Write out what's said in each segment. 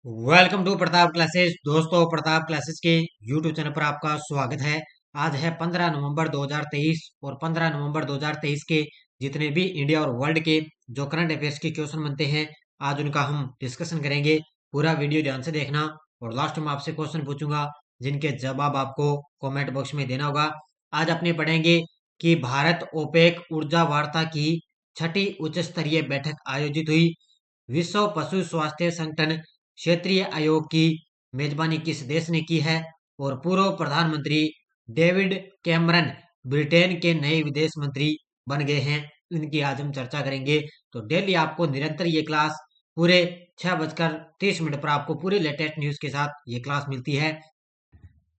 Welcome to Pratap classes. दोस्तों, Pratap classes के YouTube channel पर आपका स्वागत है। आज है 15 नवंबर 2023 और 15 नवंबर 2023 के जितने भी इंडिया और वर्ल्ड के जो करंट अफेयर्स के क्वेश्चन बनते हैं, आज उनका हम डिस्कशन करेंगे। पूरा वीडियो ध्यान से देखना और लास्ट में आपसे क्वेश्चन पूछूंगा जिनके जवाब आपको कमेंट बॉक्स में देना होगा। आज अपने पढ़ेंगे कि भारत ओपेक ऊर्जा वार्ता की छठी उच्च स्तरीय बैठक आयोजित हुई। विश्व पशु स्वास्थ्य संगठन क्षेत्रीय आयोग की मेजबानी किस देश ने की है? और पूर्व प्रधानमंत्री डेविड कैमरन ब्रिटेन के नए विदेश मंत्री बन गए हैं। इनकी आज हम चर्चा करेंगे। तो डेली आपको निरंतर ये क्लास पूरे 6:30 पर आपको पूरे लेटेस्ट न्यूज के साथ ये क्लास मिलती है।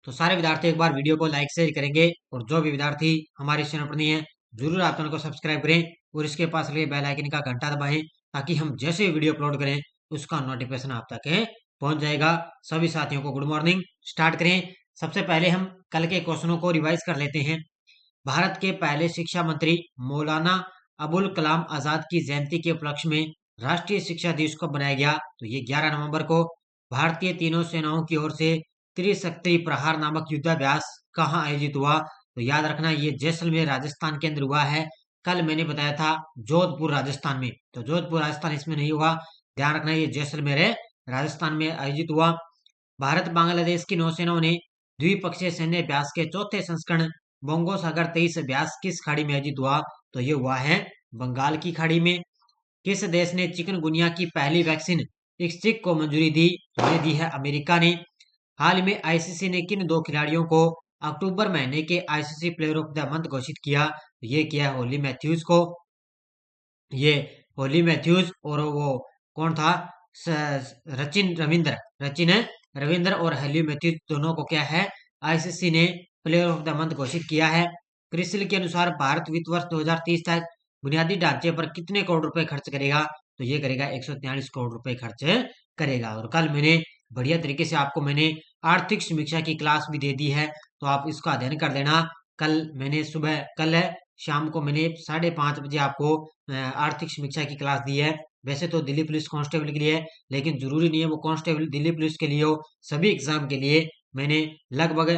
तो सारे विद्यार्थी एक बार वीडियो को लाइक शेयर करेंगे और जो भी विद्यार्थी हमारे चैनल पर नहीं है, जरूर आप चैनल को सब्सक्राइब करें और इसके पास लगे बेल आइकन का घंटा दबाएं ताकि हम जैसे वीडियो अपलोड करें उसका नोटिफिकेशन आप तक पहुंच जाएगा। सभी साथियों को गुड मॉर्निंग। स्टार्ट करें। सबसे पहले हम कल के क्वेश्चनों को रिवाइज कर लेते हैं। भारत के पहले शिक्षा मंत्री मौलाना अबुल कलाम आजाद की जयंती के उपलक्ष्य में राष्ट्रीय शिक्षा दिवस को बनाया गया। तो ये 11 नवंबर को भारतीय तीनों सेनाओं की ओर से त्रिशक्ति प्रहार नामक युद्धाभ्यास कहाँ आयोजित हुआ? तो याद रखना ये जैसलमेर राजस्थान के अंदर हुआ है। कल मैंने बताया था जोधपुर राजस्थान में, तो जोधपुर राजस्थान इसमें नहीं हुआ। ध्यान रखना ये जैसलमेर है, राजस्थान में आयोजित हुआ। भारत बांग्लादेश की नौसेनाओं ने द्विपक्षीय सैन्य अभ्यास के चौथे संस्करण बोंगो सागर 23 अभ्यास किस खाड़ी में आयोजित हुआ? तो ये हुआ है बंगाल की खाड़ी में। किस देश ने चिकनगुनिया की पहली वैक्सीन इक्सिक को मंजूरी दी? तो ये दी है अमेरिका ने। हाल में आईसीसी ने किन दो खिलाड़ियों को अक्टूबर महीने के ICC player of the month घोषित किया? तो ये किया है होली मैथ्यूज को। ये होली मैथ्यूज और वो कौन था? रचिन रविंद्र। रचिन है रविंद्र और होली मैथ्यूज दोनों को क्या है आईसीसी ने प्लेयर ऑफ द मंथ घोषित किया है। क्रिसिल के अनुसार भारत वित्त वर्ष 2030 तक बुनियादी ढांचे पर कितने करोड़ रुपए खर्च करेगा? तो ये करेगा 143 करोड़ रुपए खर्च करेगा। और कल मैंने बढ़िया तरीके से आपको मैंने आर्थिक समीक्षा की क्लास भी दे दी है, तो आप इसका अध्ययन कर लेना। कल मैंने सुबह कल है शाम को मैंने 5:30 बजे आपको आर्थिक समीक्षा की क्लास दी है। वैसे तो दिल्ली पुलिस कांस्टेबल के लिए है, लेकिन जरूरी नहीं है वो कांस्टेबल दिल्ली पुलिस के लिए हो। सभी एग्जाम के लिए मैंने लगभग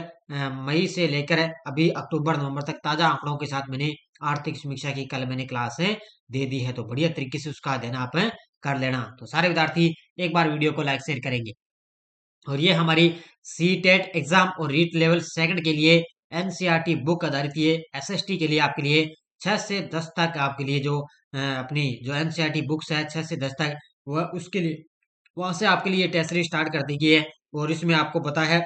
मई से लेकर अभी अक्टूबर नवंबर तक ताजा आंकड़ों के साथ मैंने आर्थिक समीक्षा की कल मैंने क्लास दे दी है। तो बढ़िया तरीके से उसका अध्ययन आप कर लेना। तो सारे विद्यार्थी एक बार वीडियो को लाइक शेयर करेंगे। और ये हमारी सी टेट एग्जाम और रीट लेवल सेकंड के लिए एनसीईआरटी बुक आधारित ये एसएसटी के लिए आपके लिए 6 से 10 तक आपके लिए जो अपनी जो एनसीईआरटी बुक्स है 6 से 10 तक, वह उसके लिए वहां से आपके लिए टेस्ट सीरीज स्टार्ट कर दी गई है। और इसमें आपको पता है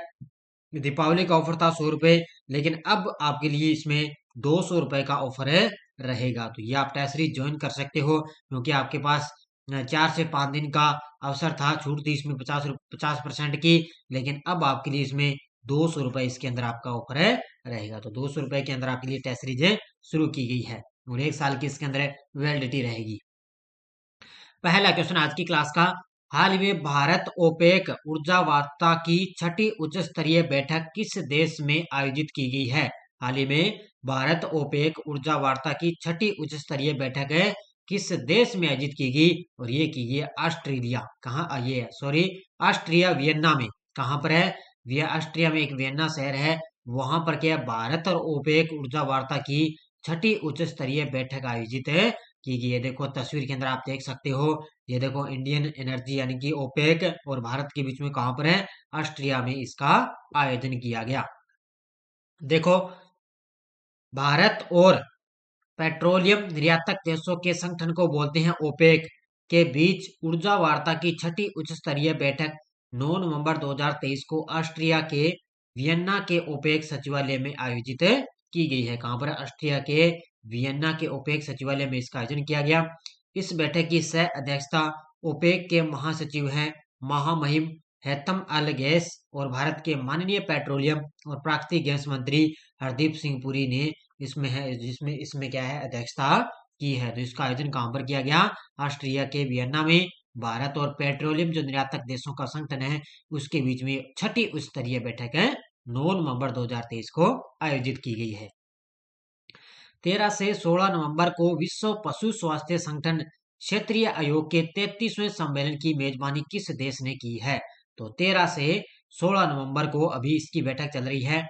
दीपावली का ऑफर था 100 रुपए, लेकिन अब आपके लिए इसमें 200 रुपए का ऑफर है रहेगा। तो ये आप टेस्ट सीरीज ज्वाइन कर सकते हो क्योंकि आपके पास 4 से 5 दिन का अवसर था। छूट थी इसमें 50% की, लेकिन अब आपके लिए इसमें 200 रुपए इसके अंदर आपका ऑफर है रहेगा। तो 200 रुपए के अंदर आपके लिए टेस्ट सीरीज शुरू की गई है और 1 साल की इसके अंदर वैलिडिटी रहेगी। पहला क्वेश्चन आज की क्लास का, हाल ही में भारत ओपेक ऊर्जा वार्ता की छठी उच्च स्तरीय बैठक किस देश में आयोजित की गई है? हाल ही में भारत ओपेक ऊर्जा वार्ता की छठी उच्च स्तरीय बैठक है किस देश में आयोजित की गई? और ये की गई ऑस्ट्रेलिया। कहाँ ये सॉरी ऑस्ट्रिया वियन्ना में। कहाँ पर है? ऑस्ट्रिया में एक वियन्ना शहर है, वहां पर क्या है भारत और ओपेक ऊर्जा वार्ता की छठी उच्च स्तरीय बैठक आयोजित है की गई है। देखो तस्वीर के अंदर आप देख सकते हो, ये देखो इंडियन एनर्जी यानी कि ओपेक और भारत के बीच में कहां पर है? ऑस्ट्रिया में इसका आयोजन किया गया। देखो भारत और पेट्रोलियम निर्यातक देशों के संगठन को बोलते हैं ओपेक के बीच ऊर्जा वार्ता की छठी उच्च स्तरीय बैठक 9 नवंबर 2023 को ऑस्ट्रिया के वियन्ना के ओपेक सचिवालय में आयोजित की गई है। कहां पर? ऑस्ट्रिया के वियन्ना के ओपेक सचिवालय में इसका आयोजन किया गया। इस बैठक की सह अध्यक्षता ओपेक के महासचिव हैं महामहिम हैतम अल गैस और भारत के माननीय पेट्रोलियम और प्राकृतिक गैस मंत्री हरदीप सिंह पुरी ने इसमें है, जिसमें इसमें क्या है अध्यक्षता की है। तो इसका आयोजन कहां पर किया गया? ऑस्ट्रिया के वियन्ना में। भारत और पेट्रोलियम जो निर्यातक देशों का संगठन है उसके बीच में छठी उच्च स्तरीय बैठक है 9 नवंबर 2023 को आयोजित की गई है। 13 से 16 नवंबर को विश्व पशु स्वास्थ्य संगठन क्षेत्रीय आयोग के 33वें सम्मेलन की मेजबानी किस देश ने की है? तो 13 से 16 नवंबर को अभी इसकी बैठक चल रही है।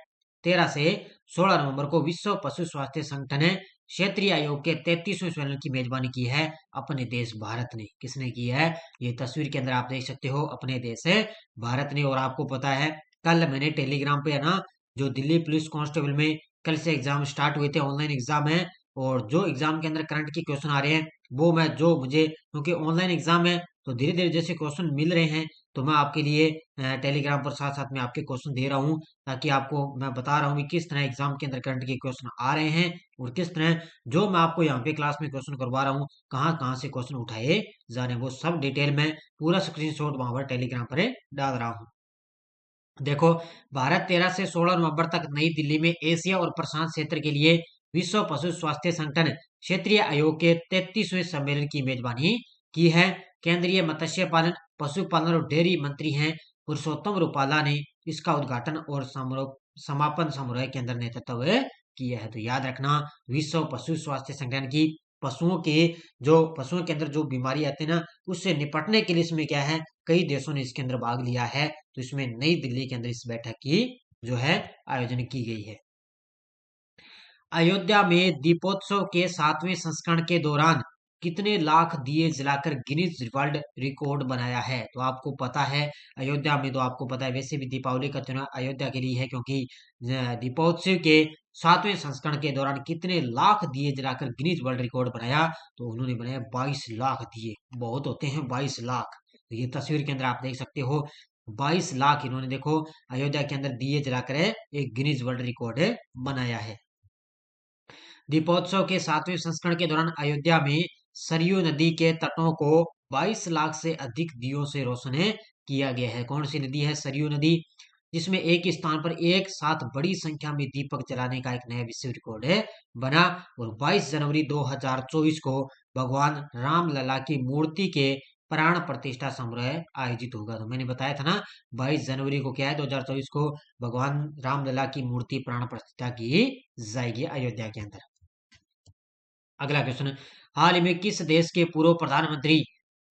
13 से 16 नवंबर को विश्व पशु स्वास्थ्य संगठन ने क्षेत्रीय आयोग के 33वें सम्मेलन की मेजबानी की है अपने देश भारत ने। किसने की है? ये तस्वीर के अंदर आप देख सकते हो, अपने देश है भारत ने। और आपको पता है कल मैंने टेलीग्राम पे है ना, जो दिल्ली पुलिस कांस्टेबल में कल से एग्जाम स्टार्ट हुए थे, ऑनलाइन एग्जाम है, और जो एग्जाम के अंदर करंट के क्वेश्चन आ रहे हैं वो मैं जो मुझे, क्योंकि ऑनलाइन एग्जाम है तो धीरे धीरे जैसे क्वेश्चन मिल रहे हैं तो मैं आपके लिए टेलीग्राम पर साथ साथ में आपके क्वेश्चन दे रहा हूँ, ताकि आपको मैं बता रहा हूँ कि किस तरह एग्जाम के अंदर करंट के क्वेश्चन आ रहे हैं और किस तरह जो मैं आपको यहाँ पे क्लास में क्वेश्चन करवा रहा हूँ कहाँ कहाँ से क्वेश्चन उठाए जा रहे हैं, वो सब डिटेल में पूरा स्क्रीनशॉट वहां पर टेलीग्राम पर डाल रहा हूँ। देखो, भारत 13 से 16 नवंबर तक नई दिल्ली में एशिया और प्रशांत क्षेत्र के लिए विश्व पशु स्वास्थ्य संगठन क्षेत्रीय आयोग के 33वें सम्मेलन की मेजबानी की है। केंद्रीय मत्स्य पालन, पशुपालन और डेयरी मंत्री हैं पुरुषोत्तम रूपाला ने इसका उद्घाटन और समापन समारोह के अंदर नेतृत्व किया है। तो याद रखना, विश्व पशु स्वास्थ्य संगठन की पशुओं के अंदर जो बीमारी आती है ना, उससे निपटने के लिए इसमें क्या है, कई देशों ने इसके अंदर भाग लिया है। तो इसमें नई दिल्ली के अंदर इस बैठक की जो है आयोजन की गई है। अयोध्या में दीपोत्सव के 7वें संस्करण के दौरान कितने लाख दिए जलाकर गिनीज वर्ल्ड रिकॉर्ड बनाया है? तो आपको पता है अयोध्या में, तो आपको पता है वैसे भी दीपावली का त्योहार अयोध्या के लिए है, क्योंकि दीपोत्सव के 7वें संस्करण के दौरान कितने लाख दिए जलाकर गिनीज वर्ल्ड रिकॉर्ड बनाया? तो उन्होंने बनाया 22 लाख दिए। बहुत होते हैं 22 लाख। तो ये तस्वीर के अंदर आप देख सकते हो 22 लाख इन्होंने, देखो, अयोध्या के अंदर दिए जलाकर एक गिनीज वर्ल्ड रिकॉर्ड बनाया है। दीपोत्सव के 7वें संस्करण के दौरान अयोध्या में सरयू नदी के तटों को 22 लाख से अधिक दियों से रोशन किया गया है। कौन सी नदी है? सरयू नदी, जिसमें एक स्थान पर एक साथ बड़ी संख्या में दीपक जलाने का एक नया विश्व रिकॉर्ड बना। और 22 जनवरी 2024 को भगवान रामलला की मूर्ति के प्राण प्रतिष्ठा समारोह आयोजित होगा। तो मैंने बताया था ना, 22 जनवरी को क्या है, 2024 को भगवान रामलला की मूर्ति प्राण प्रतिष्ठा की जाएगी अयोध्या के अंदर। अगला क्वेश्चन, हाल ही में किस देश के पूर्व प्रधानमंत्री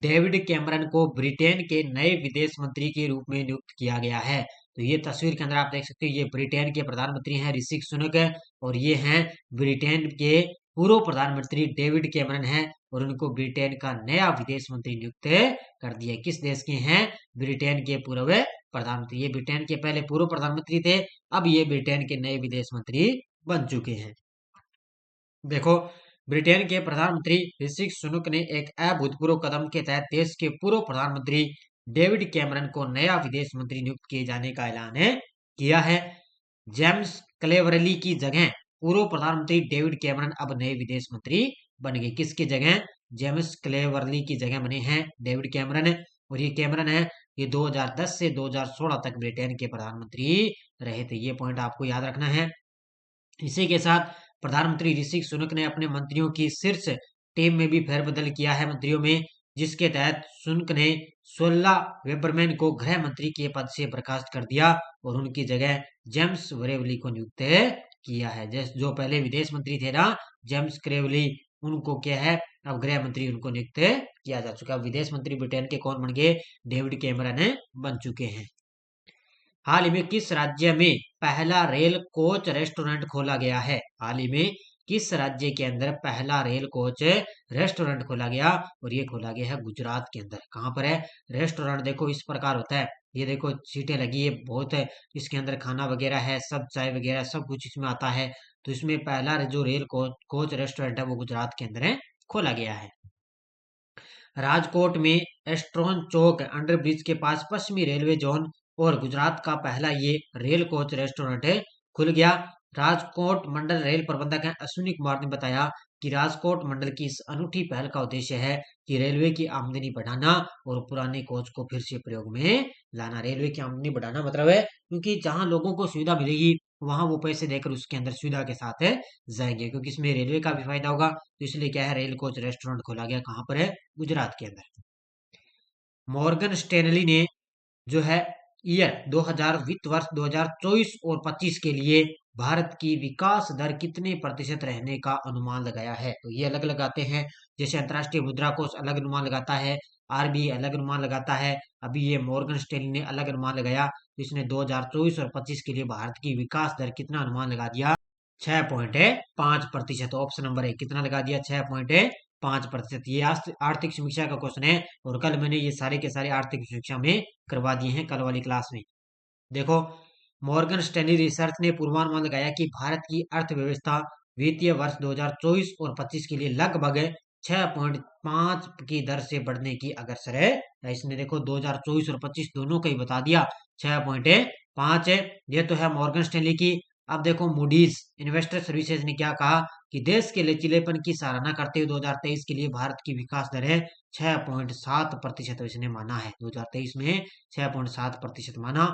डेविड कैमरन को ब्रिटेन के नए विदेश मंत्री के रूप में नियुक्त किया गया है? तो ये तस्वीर के अंदर आप देख सकते हो, ये ब्रिटेन के प्रधानमंत्री हैं ऋषि सुनक, और ये हैं ब्रिटेन के पूर्व प्रधानमंत्री डेविड कैमरन हैं, और उनको ब्रिटेन का नया विदेश मंत्री नियुक्त कर दिया। किस देश के हैं? ब्रिटेन के पूर्व प्रधानमंत्री। ये ब्रिटेन के पहले पूर्व प्रधानमंत्री थे, अब ये ब्रिटेन के नए विदेश मंत्री बन चुके हैं। देखो, ब्रिटेन के प्रधानमंत्री ऋषि सुनक ने एक अभूतपूर्व कदम के तहत देश के पूर्व प्रधानमंत्री डेविड कैमरन को नया विदेश मंत्री नियुक्त किए जाने का ऐलान किया है। जेम्स क्लेवरली की जगह पूर्व प्रधानमंत्री डेविड कैमरन अब नए विदेश मंत्री बन गए। किसकी जगह? जेम्स क्लेवरली की जगह बने हैं डेविड कैमरन। और ये कैमरन है, ये 2010 से 2016 तक ब्रिटेन के प्रधानमंत्री रहे थे। ये पॉइंट आपको याद रखना है। इसी के साथ प्रधानमंत्री ऋषि सुनक ने अपने मंत्रियों की शीर्ष टीम में भी फेरबदल किया है मंत्रियों में, जिसके तहत सुनक ने 16 वेबरमैन को गृह मंत्री के पद से बर्खास्त कर दिया और उनकी जगह जेम्स क्लेवरली को नियुक्त किया है। जो पहले विदेश मंत्री थे ना, जेम्स क्लेवरली, उनको क्या है, अब गृह मंत्री उनको नियुक्त किया जा चुका है। विदेश मंत्री ब्रिटेन के कौन बन गए? डेविड कैमरन बन चुके हैं। हाल ही में किस राज्य में पहला रेल कोच रेस्टोरेंट खोला गया है? हाल ही में किस राज्य के अंदर पहला रेल कोच रेस्टोरेंट खोला गया? और ये खोला गया है गुजरात के अंदर। कहाँ पर है? रेस्टोरेंट देखो इस प्रकार होता है, ये देखो सीटें लगी है बहुत है, इसके अंदर खाना वगैरह है, सब चाय वगैरह सब कुछ इसमें आता है। तो इसमें पहला जो रेल कोच रेस्टोरेंट है वो गुजरात के अंदर खोला गया है। राजकोट में एस्ट्रोन चौक अंडर ब्रिज के पास पश्चिमी रेलवे जोन और गुजरात का पहला ये रेल कोच रेस्टोरेंट खुल गया। राजकोट मंडल रेल प्रबंधक हैं अश्विनी कुमार ने बताया कि राजकोट मंडल की इस अनूठी पहल का उद्देश्य है कि रेलवे की आमदनी बढ़ाना और पुराने कोच को फिर से प्रयोग में लाना। रेलवे की आमदनी बढ़ाना मतलब है, क्योंकि जहां लोगों को सुविधा मिलेगी वहां वो पैसे देकर उसके अंदर सुविधा के साथ जाएंगे, क्योंकि इसमें रेलवे का भी फायदा होगा। तो इसलिए क्या है, रेल कोच रेस्टोरेंट खोला गया। कहाँ पर है? गुजरात के अंदर। मॉर्गन स्टैनली ने जो है ईयर 2000 वित्त वर्ष 2024 और 25 के लिए भारत की विकास दर कितने प्रतिशत रहने का अनुमान लगाया है? तो ये अलग लगाते हैं, जैसे अंतर्राष्ट्रीय मुद्रा कोष अलग अनुमान लगाता है, आरबीआई अलग अनुमान लगाता है। अभी ये मॉर्गन स्टैनली ने अलग अनुमान लगाया, तो इसने 2024 और 25 के लिए भारत की विकास दर कितना अनुमान लगा दिया? 6.5%। ऑप्शन नंबर एक कितना लगा दिया? 6.5%। ये आर्थिक समीक्षा का क्वेश्चन है, और कल मैंने ये सारे के सारे आर्थिक समीक्षा में करवा दिए हैं कल वाली क्लास में। देखो, मॉर्गन स्टैनली रिसर्च ने पूर्वानुमान लगाया कि भारत की अर्थव्यवस्था वित्तीय वर्ष 2024 और 25 के लिए लगभग 6.5 की दर से बढ़ने की अग्रसर है। इसने देखो 2024 और 25 दोनों का ही बता दिया 6.5 है। ये तो है मॉर्गन स्टैनली की। अब देखो, मूडीज इन्वेस्टर सर्विसेज ने क्या कहा कि देश के लचीलेपन की सराहना करते हुए 2023 के लिए भारत की विकास दर है 6.7%। इसने माना है 2023 में 6.7% माना।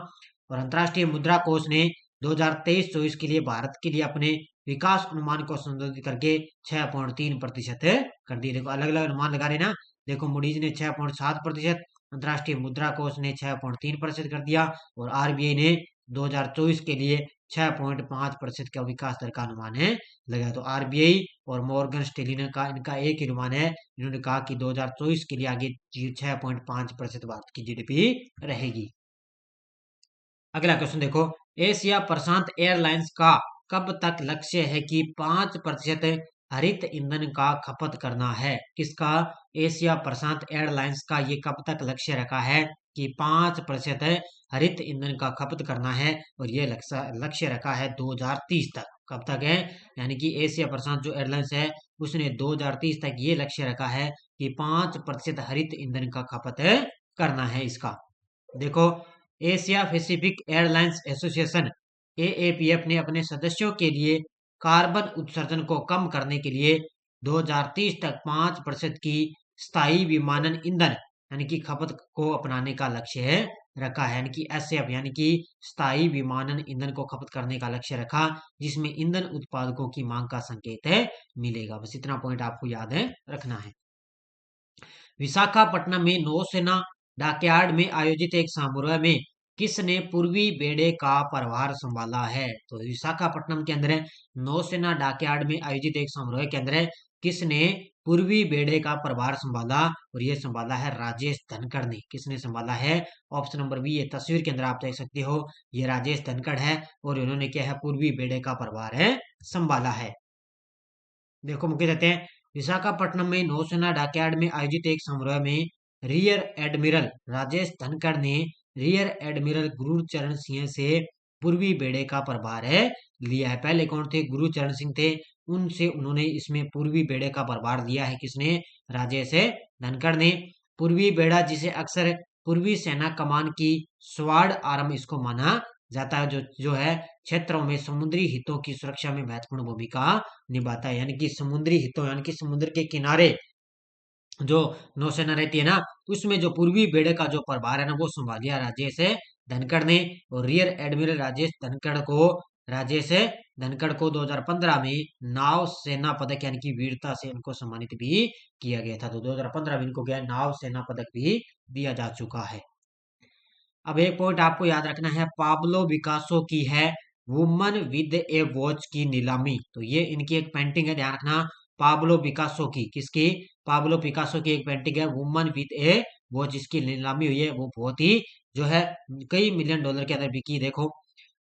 और अंतर्राष्ट्रीय मुद्रा कोष ने 2023-24 के लिए भारत के लिए अपने विकास अनुमान को संशोधित करके 6.3% कर दिए। देखो, अलग अलग अनुमान लगा रहे ना। देखो, मूडीज ने 6.7%, अंतर्राष्ट्रीय मुद्रा कोष ने 6.3% कर दिया, और आरबीआई ने 2024 के लिए 6.5% का विकास दर का अनुमान है लगाया। तो आरबीआई और मॉर्गन स्टैनली का इनका एक ही अनुमान है। इन्होंने कहा कि 2024 के लिए आगे 6.5% भारत की जीडीपी रहेगी। अगला क्वेश्चन देखो, एशिया प्रशांत एयरलाइंस का कब तक लक्ष्य है कि 5% हरित ईंधन का खपत करना है? किसका? एशिया प्रशांत एयरलाइंस का ये कब तक लक्ष्य रखा है कि 5% हरित ईंधन का खपत करना है, और ये लक्ष्य रखा है 2030 तक। कब तक है? यानी कि एशिया प्रशांत जो एयरलाइंस है उसने 2030 तक ये लक्ष्य रखा है कि 5% हरित ईंधन का खपत करना है इसका। देखो, एशिया पैसिफिक एयरलाइंस एसोसिएशन एएपीएफ ने अपने सदस्यों के लिए कार्बन उत्सर्जन को कम करने के लिए 2030 तक 5% की स्थायी विमानन ईंधन यानी कि खपत को अपनाने का लक्ष्य है रखा है। यानी कि एसएफ यानी कि स्थायी विमानन ईंधन को खपत करने का लक्ष्य रखा, जिसमें ईंधन उत्पादकों की मांग का संकेत है मिलेगा। बस इतना पॉइंट आपको याद है रखना है। विशाखापट्टनम में नौसेना डॉकयार्ड में आयोजित एक समारोह में किसने पूर्वी बेड़े का प्रभार संभाला है? तो विशाखापट्टनम के अंदर नौसेना डॉकयार्ड में आयोजित एक समारोह के अंदर किसने पूर्वी बेड़े का प्रभार संभाला? और ये संभाला है राजेश धनखड़ ने। किसने संभाला है? Option number B. ये तस्वीर के अंदर आप देख सकते हो, ये राजेश धनखड़ है, और इन्होंने क्या है? पूर्वी बेड़े का प्रभार है संभाला है। देखो, मुख्य कहते हैं विशाखापट्टनम में नौसेना डॉकयार्ड में आयोजित एक समारोह में रियर एडमिरल राजेश धनखड़ ने रियर एडमिरल गुरुचरण सिंह से पूर्वी बेड़े का प्रभार है लिया है। पहले कौन थे? गुरुचरण सिंह थे, उनसे उन्होंने इसमें पूर्वी बेड़े का प्रभार लिया है। किसने? राजेश धनखड़ ने। पूर्वी बेड़ा जिसे अक्सर पूर्वी सेना कमान की स्वाड आर्म इसको माना जाता है, जो है क्षेत्रों में समुद्री हितों की सुरक्षा में महत्वपूर्ण भूमिका निभाता है। यानी कि समुद्री हितों यानी कि समुद्र के किनारे जो नौसेना रहती है ना, उसमें जो पूर्वी बेड़े का जो प्रभार है ना, वो संभालिया राजेश धनखड़ ने। और रियर एडमिरल राजेश धनखड़ को 2015 में नाव सेना पदक यानी कि वीरता से इनको सम्मानित भी किया गया था। तो 2015 में इनको क्या है? नाव सेना पदक भी दिया जा चुका है। अब एक पॉइंट आपको याद रखना है, पाब्लो पिकासो की है वुमन विद ए वॉच की नीलामी। तो ये इनकी एक पेंटिंग है, ध्यान रखना। पाब्लो पिकासो की, किसकी? पाब्लो पिकासो की एक पेंटिंग है वुमन विद ए वॉच, इसकी नीलामी हुई है। वो बहुत ही जो है कई मिलियन डॉलर के अंदर बिकी। देखो,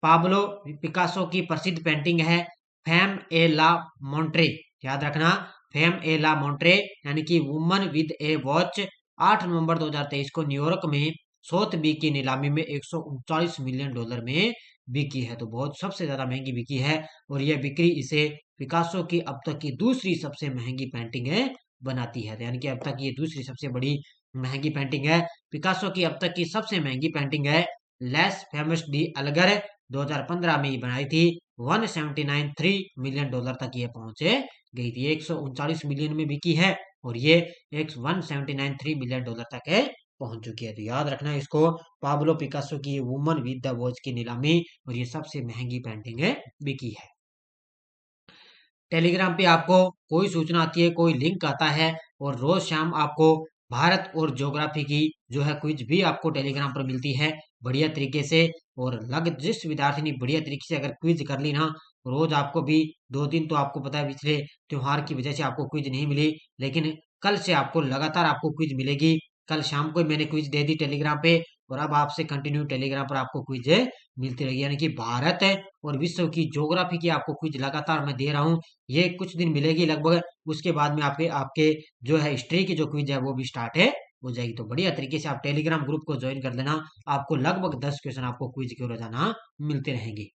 पाब्लो पिकासो की प्रसिद्ध पेंटिंग है फेम ए ला मोन्ट्रे। याद रखना, फेम ए ला मोन्ट्रे यानी कि वुमन विद ए वॉच 8 नवंबर 2023 को न्यूयॉर्क में सोथबी की नीलामी में 139 मिलियन डॉलर में बिकी है। तो बहुत सबसे ज्यादा महंगी बिकी है, और यह बिक्री इसे पिकासो की अब तक की दूसरी सबसे महंगी पेंटिंग है बनाती है। यानी कि अब तक ये दूसरी सबसे बड़ी महंगी पेंटिंग है। पिकासो की अब तक की सबसे महंगी पेंटिंग है लेस फेमस डी अलगर, 2015 में ये बनाई थी। 179 मिलियन डॉलर तक ये पहुंचे गई थी। 139 मिलियन में बिकी है, और ये 179 मिलियन डॉलर तक है पहुंच चुकी है। तो याद रखना इसको, पाब्लो पिकासो की वुमन विद द वॉच की नीलामी, और ये सबसे महंगी पेंटिंग है बिकी है। टेलीग्राम पे आपको कोई सूचना आती है, कोई लिंक आता है, और रोज शाम आपको भारत और ज्योग्राफी की जो है क्विज भी आपको टेलीग्राम पर मिलती है बढ़िया तरीके से। और जिस विद्यार्थी ने बढ़िया तरीके से अगर क्विज कर ली ना, रोज आपको भी 2 दिन तो आपको पता है पिछले त्योहार की वजह से आपको क्विज नहीं मिली, लेकिन कल से आपको लगातार आपको क्विज मिलेगी। कल शाम को मैंने क्विज दे दी टेलीग्राम पे, और अब आपसे कंटिन्यू टेलीग्राम पर आपको क्विज मिलती रहेगी। यानी कि भारत है और विश्व की ज्योग्राफी की आपको क्विज लगातार मैं दे रहा हूँ। ये कुछ दिन मिलेगी लगभग, उसके बाद में आपके आपके जो है हिस्ट्री की जो क्विज है वो भी स्टार्ट है हो जाएगी। तो बढ़िया तरीके से आप टेलीग्राम ग्रुप को ज्वाइन कर लेना, आपको लगभग 10 क्वेश्चन आपको क्विज के रोजाना मिलते रहेंगे।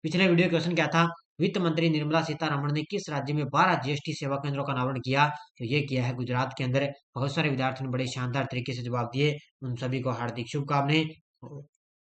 पिछले वीडियो क्वेश्चन क्या था, वित्त मंत्री निर्मला सीतारमण ने किस राज्य में 12 जीएसटी सेवा केंद्रों का अनावरण किया? तो ये किया है गुजरात के अंदर। बहुत सारे विद्यार्थियों ने बड़े शानदार तरीके से जवाब दिए, उन सभी को हार्दिक शुभकामनाएं।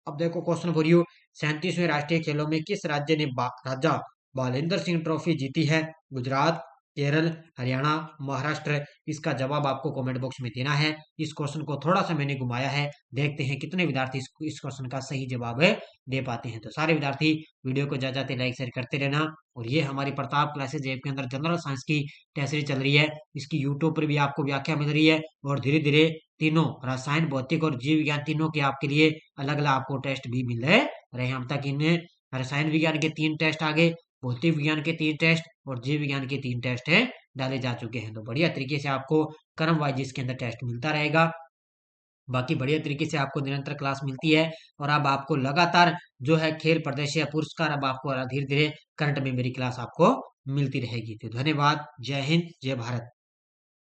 अब देखो क्वेश्चन फॉर यू, 37वें राष्ट्रीय खेलों में किस राज्य ने राजा बालेंद्र सिंह ट्रॉफी जीती है? गुजरात, केरल, हरियाणा, महाराष्ट्र। इसका जवाब आपको कमेंट बॉक्स में देना है। इस क्वेश्चन को थोड़ा सा मैंने घुमाया है, देखते हैं कितने विद्यार्थी इस क्वेश्चन का सही जवाब दे पाते हैं। तो सारे विद्यार्थी वीडियो को ज्यादा लाइक शेयर करते रहना। और ये हमारी प्रताप क्लासेज ऐप के अंदर जनरल साइंस की टेस्ट सीरीज चल रही है, इसकी यूट्यूब पर भी आपको व्याख्या मिल रही है, और धीरे धीरे तीनों रसायन, भौतिक और जीव विज्ञान तीनों के आपके लिए अलग अलग आपको टेस्ट भी मिल रहे हैं। हम तक इनमें रसायन विज्ञान के 3 टेस्ट आगे, भौतिक विज्ञान के 3 टेस्ट और जीव विज्ञान के 3 टेस्ट है डाले जा चुके हैं। तो बढ़िया तरीके से आपको क्रम वाइज इसके अंदर टेस्ट मिलता रहेगा। बाकी बढ़िया तरीके से आपको निरंतर क्लास मिलती है, और अब आपको लगातार जो है खेल प्रदर्शन या पुरस्कार अब आपको धीरे धीरे करंट में मेरी क्लास आपको मिलती रहेगी। तो धन्यवाद, जय हिंद, जय भारत।